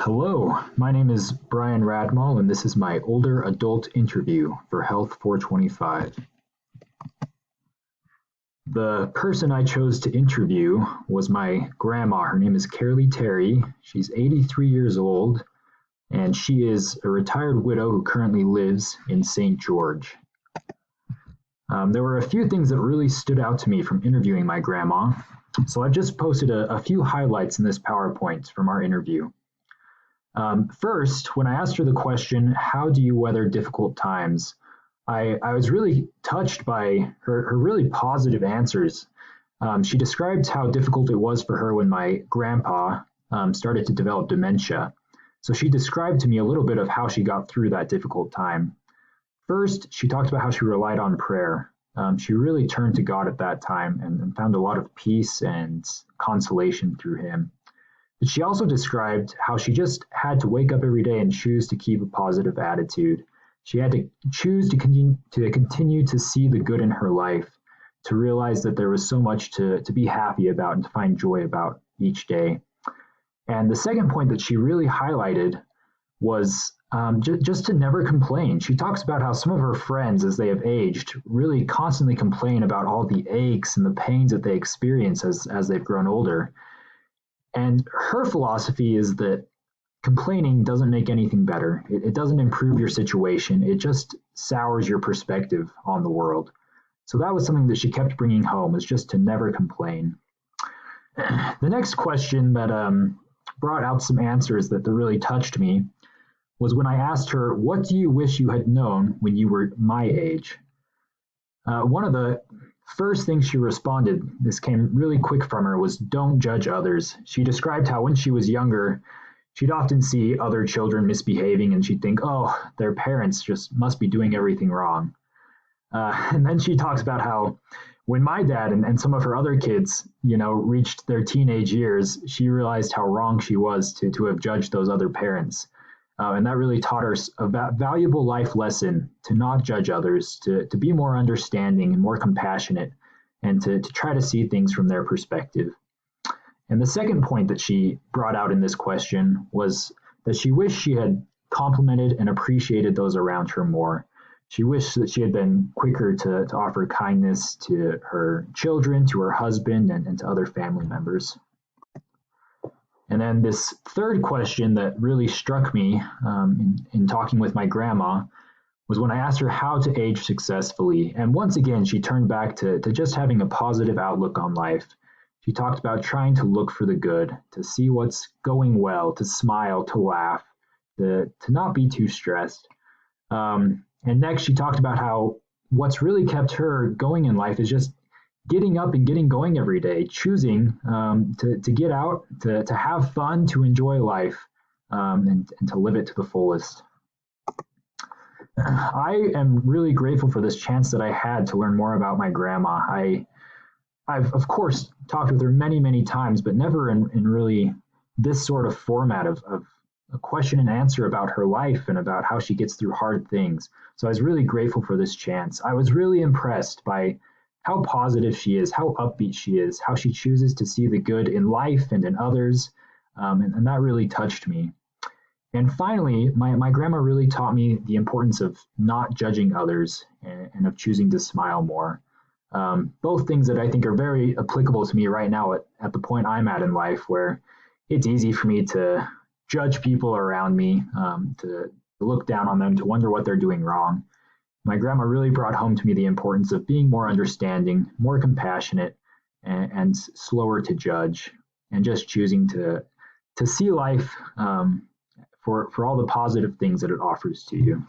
Hello, my name is Bryan Radmall, and this is my older adult interview for Health 425. The person I chose to interview was my grandma. Her name is Kairle Terry. She's 83 years old, and she is a retired widow who currently lives in St. George. There were a few things that really stood out to me from interviewing my grandma, so I've just posted a few highlights in this PowerPoint from our interview. First, when I asked her the question, how do you weather difficult times? I was really touched by her really positive answers. She described how difficult it was for her when my grandpa started to develop dementia. So she described to me a little bit of how she got through that difficult time. First, she talked about how she relied on prayer. She really turned to God at that time and found a lot of peace and consolation through him. But she also described how she just had to wake up every day and choose to keep a positive attitude. She had to choose to continue to see the good in her life, to realize that there was so much to be happy about and to find joy about each day. And the second point that she really highlighted was just to never complain. She talks about how some of her friends, as they have aged, really constantly complain about all the aches and the pains that they experience as they've grown older. And her philosophy is that complaining doesn't make anything better. It doesn't improve your situation. It just sours your perspective on the world. So that was something that she kept bringing home, was just to never complain. The next question that brought out some answers that really touched me was when I asked her, what do you wish you had known when you were my age? One of the first things she responded, this came really quick from her, was don't judge others. She described how when she was younger, she'd often see other children misbehaving and she'd think, oh, their parents just must be doing everything wrong. And then she talks about how when my dad and some of her other kids, reached their teenage years, she realized how wrong she was to have judged those other parents. And that really taught her a valuable life lesson to not judge others, to be more understanding and more compassionate, and to try to see things from their perspective. And the second point that she brought out in this question was that she wished she had complimented and appreciated those around her more. She wished that she had been quicker to offer kindness to her children, to her husband, and to other family members. And then this third question that really struck me in talking with my grandma was when I asked her how to age successfully. And once again, she turned back to just having a positive outlook on life. She talked about trying to look for the good, to see what's going well, to smile, to laugh, to not be too stressed. And next, she talked about how what's really kept her going in life is just getting up and getting going every day, choosing to get out, to have fun, to enjoy life, and to live it to the fullest. I am really grateful for this chance that I had to learn more about my grandma. I've, of course, talked with her many, many times, but never in really this sort of format of a question and answer about her life and about how she gets through hard things. So I was really grateful for this chance. I was really impressed by how positive she is, how upbeat she is, how she chooses to see the good in life and in others, and that really touched me. And finally, my grandma really taught me the importance of not judging others and of choosing to smile more. Both things that I think are very applicable to me right now at the point I'm at in life, where it's easy for me to judge people around me, to look down on them, to wonder what they're doing wrong. My grandma really brought home to me the importance of being more understanding, more compassionate, and slower to judge, and just choosing to see life for all the positive things that it offers to you.